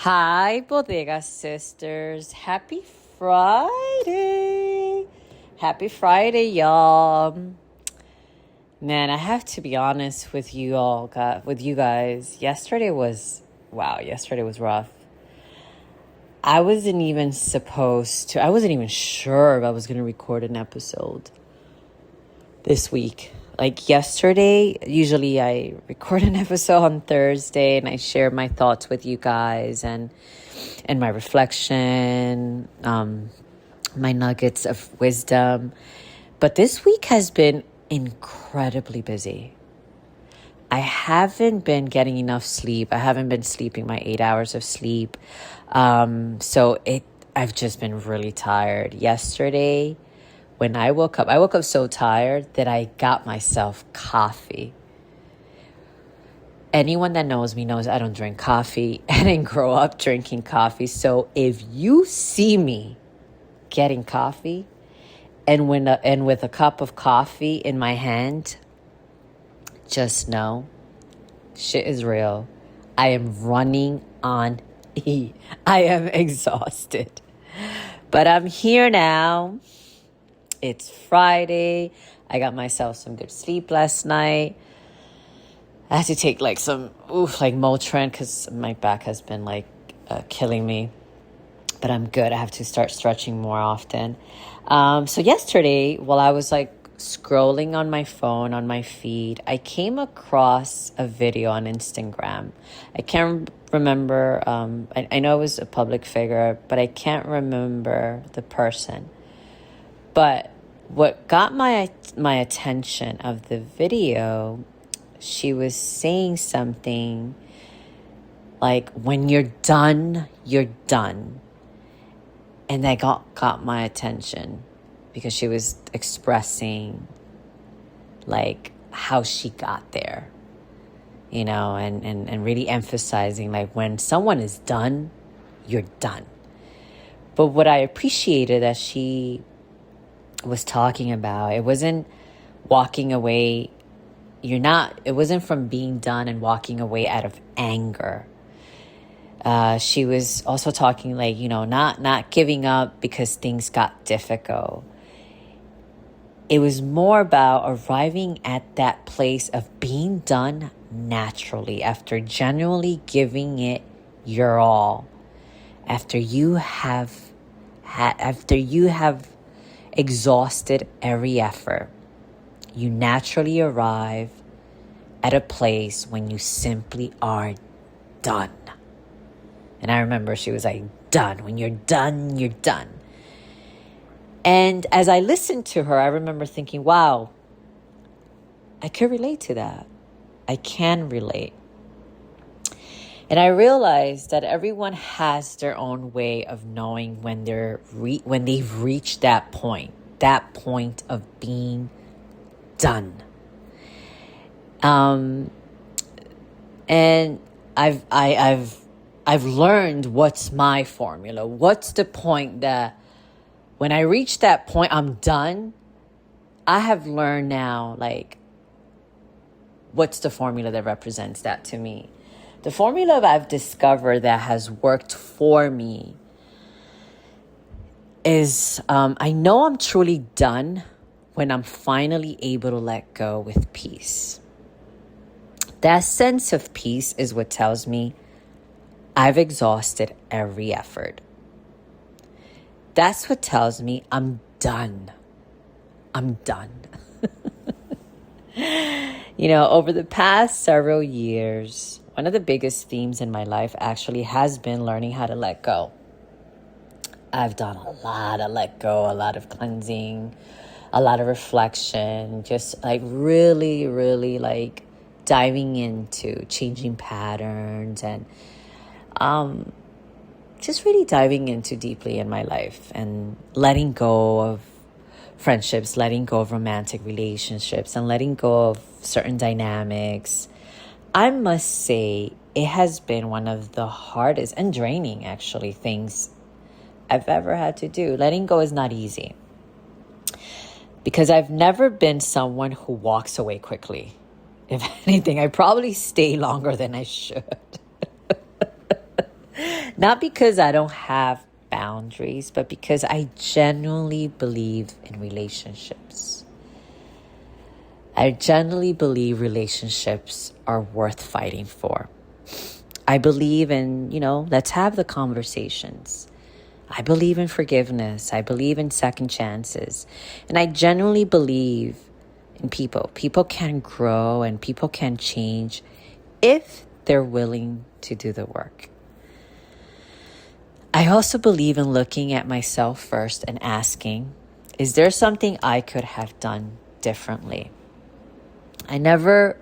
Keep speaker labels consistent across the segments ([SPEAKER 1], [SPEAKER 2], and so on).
[SPEAKER 1] Hi, Bodega Sisters. Happy Friday. Happy Friday, y'all. Man, I have to be honest with you all, with you guys. Yesterday was rough. I wasn't even sure if I was going to record an episode this week. Like yesterday, usually I record an episode on Thursday and I share my thoughts with you guys and my reflection, my nuggets of wisdom. But this week has been incredibly busy. I haven't been getting enough sleep. I haven't been sleeping my 8 hours of sleep. I've just been really tired. Yesterday, when I woke up so tired that I got myself coffee. Anyone that knows me knows I don't drink coffee. I didn't grow up drinking coffee. So if you see me getting coffee and with a cup of coffee in my hand, just know shit is real. I am running on E. I am exhausted. But I'm here now. It's Friday. I got myself some good sleep last night. I had to take some Motrin because my back has been killing me. But I'm good. I have to start stretching more often. So yesterday, while I was scrolling on my phone, on my feed, I came across a video on Instagram. I can't remember. I know it was a public figure, but I can't remember the person. But what got my attention of the video, she was saying something like, when you're done, you're done. And that got my attention because she was expressing how she got there, and really emphasizing when someone is done, you're done. But what I appreciated that she was talking about, it wasn't walking away. It wasn't from being done and walking away out of anger. She was also talking not giving up because things got difficult. It was more about arriving at that place of being done naturally after genuinely giving it your all. After you have exhausted every effort, you naturally arrive at a place when you simply are done. And I remember she was done. When you're done, you're done. And as I listened to her, I remember thinking, wow, I could relate to that. I can relate. And I realized that everyone has their own way of knowing when they've reached that point of being done. And I've learned what's my formula. What's the point that when I reach that point, I'm done? I have learned now, what's the formula that represents that to me? The formula I've discovered that has worked for me is I know I'm truly done when I'm finally able to let go with peace. That sense of peace is what tells me I've exhausted every effort. That's what tells me I'm done. I'm done. Over the past several years, one of the biggest themes in my life actually has been learning how to let go. I've done a lot of let go, a lot of cleansing, a lot of reflection, just really, really diving into changing patterns and just really diving into deeply in my life and letting go of friendships, letting go of romantic relationships, and letting go of certain dynamics. I must say it has been one of the hardest and draining, actually, things I've ever had to do. Letting go is not easy because I've never been someone who walks away quickly. If anything, I probably stay longer than I should. Not because I don't have boundaries, but because I genuinely believe in relationships. I genuinely believe relationships are worth fighting for. I believe in, let's have the conversations. I believe in forgiveness. I believe in second chances. And I genuinely believe in people. People can grow and people can change if they're willing to do the work. I also believe in looking at myself first and asking, is there something I could have done differently? I never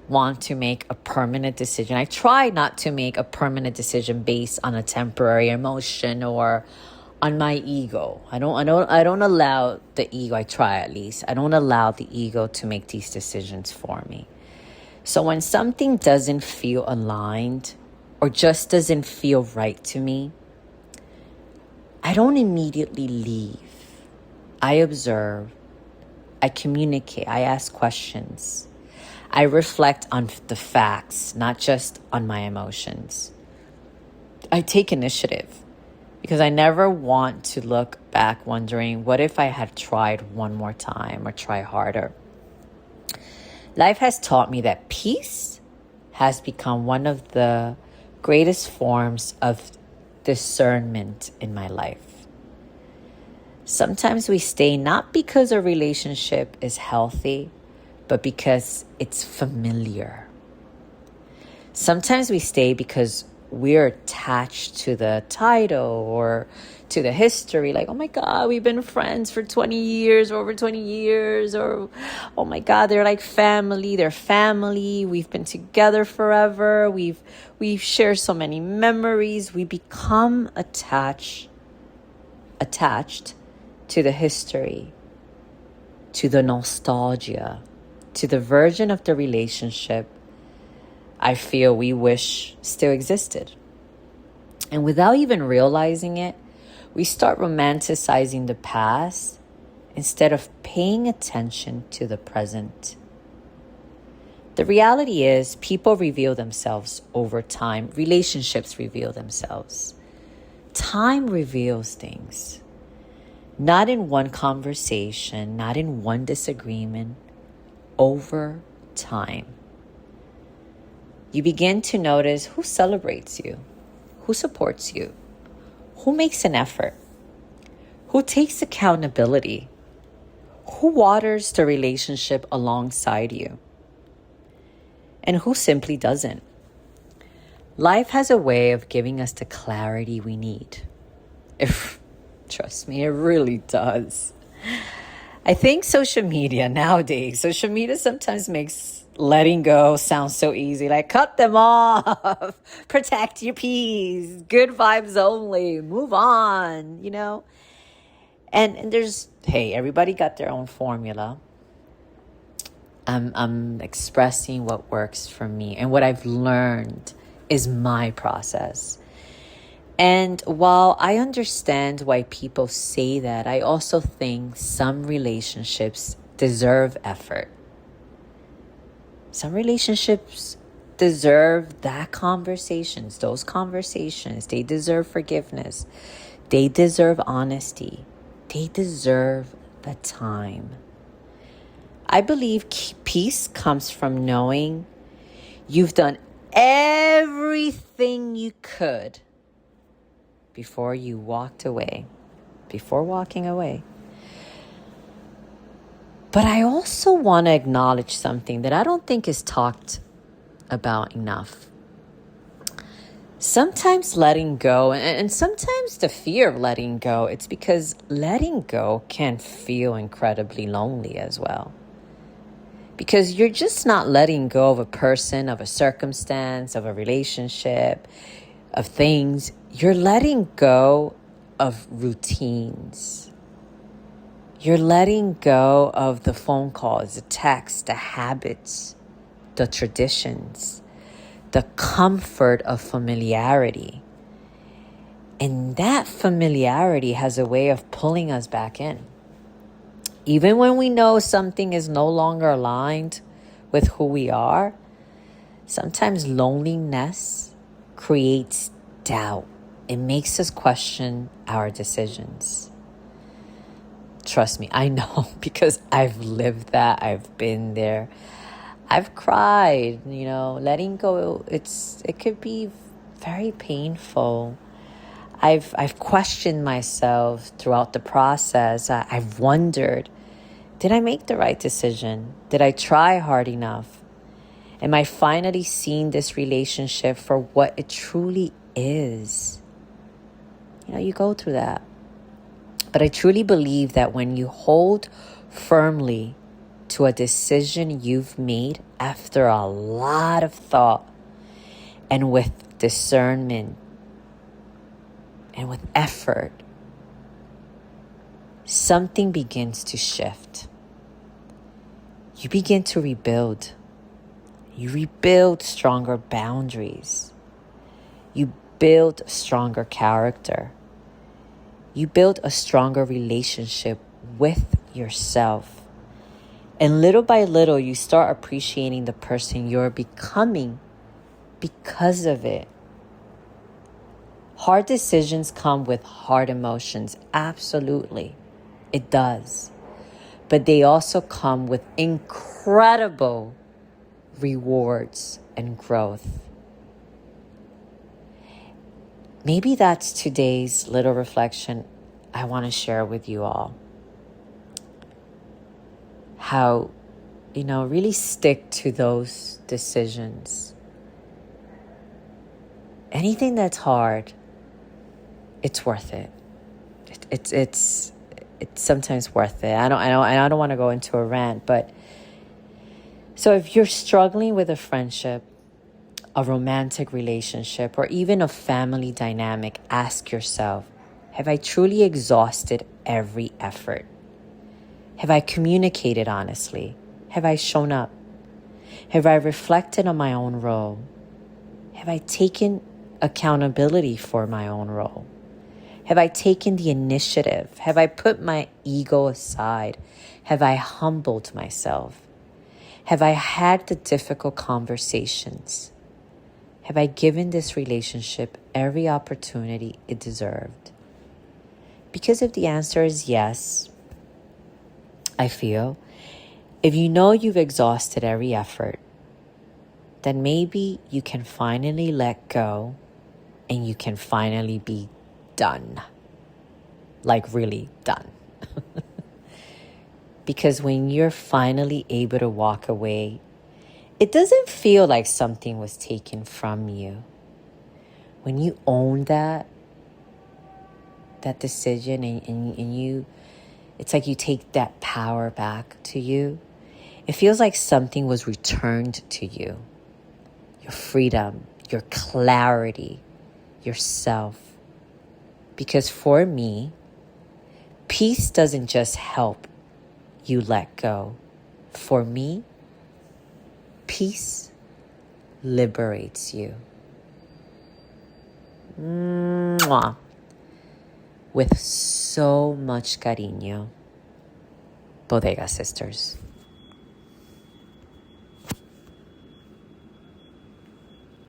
[SPEAKER 1] want to make a permanent decision. I try not to make a permanent decision based on a temporary emotion or on my ego. I don't allow the ego, I try at least. I don't allow the ego to make these decisions for me. So when something doesn't feel aligned or just doesn't feel right to me, I don't immediately leave. I observe. I communicate. I ask questions. I reflect on the facts, not just on my emotions. I take initiative because I never want to look back wondering, what if I had tried one more time or try harder? Life has taught me that peace has become one of the greatest forms of discernment in my life. Sometimes we stay not because a relationship is healthy, but because it's familiar. Sometimes we stay because we're attached to the title or to the history. Like, oh my God, we've been friends for 20 years, over 20 years. Or, oh my God, they're like family. They're family. We've been together forever. We've shared so many memories. We become attached to the history, to the nostalgia, to the version of the relationship I feel we wish still existed. And without even realizing it, we start romanticizing the past instead of paying attention to the present. The reality is, people reveal themselves over time. Relationships reveal themselves. Time reveals things. Not in one conversation, not in one disagreement, over time. You begin to notice who celebrates you, who supports you, who makes an effort, who takes accountability, who waters the relationship alongside you, and who simply doesn't. Life has a way of giving us the clarity we need. Trust me, it really does. I think social media sometimes makes letting go sound so easy. Like, cut them off, protect your peace, good vibes only, move on, And there's, hey, everybody got their own formula. I'm expressing what works for me, and what I've learned is my process. And while I understand why people say that, I also think some relationships deserve effort. Some relationships deserve those conversations. They deserve forgiveness. They deserve honesty. They deserve the time. I believe peace comes from knowing you've done everything you could before walking away. But I also want to acknowledge something that I don't think is talked about enough. Sometimes letting go, and sometimes the fear of letting go, it's because letting go can feel incredibly lonely as well. Because you're just not letting go of a person, of a circumstance, of a relationship, of things. You're letting go of routines. You're letting go of the phone calls, the texts, the habits, the traditions, the comfort of familiarity. And that familiarity has a way of pulling us back in. Even when we know something is no longer aligned with who we are, sometimes loneliness creates doubt. it makes us question our decisions. Trust me, I know because I've lived that. I've been there. I've cried, letting go. It could be very painful. I've questioned myself throughout the process. I've wondered, did I make the right decision? Did I try hard enough? Am I finally seeing this relationship for what it truly is? You go through that. But I truly believe that when you hold firmly to a decision you've made after a lot of thought and with discernment and with effort, something begins to shift. You begin to rebuild. You rebuild stronger boundaries. You build stronger character. You build a stronger relationship with yourself. And little by little, you start appreciating the person you're becoming because of it. Hard decisions come with hard emotions. Absolutely. It does. But they also come with incredible rewards and growth. Maybe that's today's little reflection I want to share with you all. How, really stick to those decisions. Anything that's hard, it's worth it. It's sometimes worth it. I don't want to go into a rant, but so if you're struggling with a friendship, a romantic relationship, or even a family dynamic, ask yourself, have I truly exhausted every effort? Have I communicated honestly? Have I shown up? Have I reflected on my own role? Have I taken accountability for my own role? Have I taken the initiative? Have I put my ego aside? Have I humbled myself? Have I had the difficult conversations? Have I given this relationship every opportunity it deserved? Because if the answer is yes, I feel, if you know you've exhausted every effort, then maybe you can finally let go and you can finally be done. Like really done. Because when you're finally able to walk away, it doesn't feel like something was taken from you. When you own that decision and you, it's like you take that power back to you. It feels like something was returned to you. Your freedom, your clarity, yourself. Because for me, peace doesn't just help you let go. For me, peace liberates you. Mwah. With so much cariño. Bodega Sisters.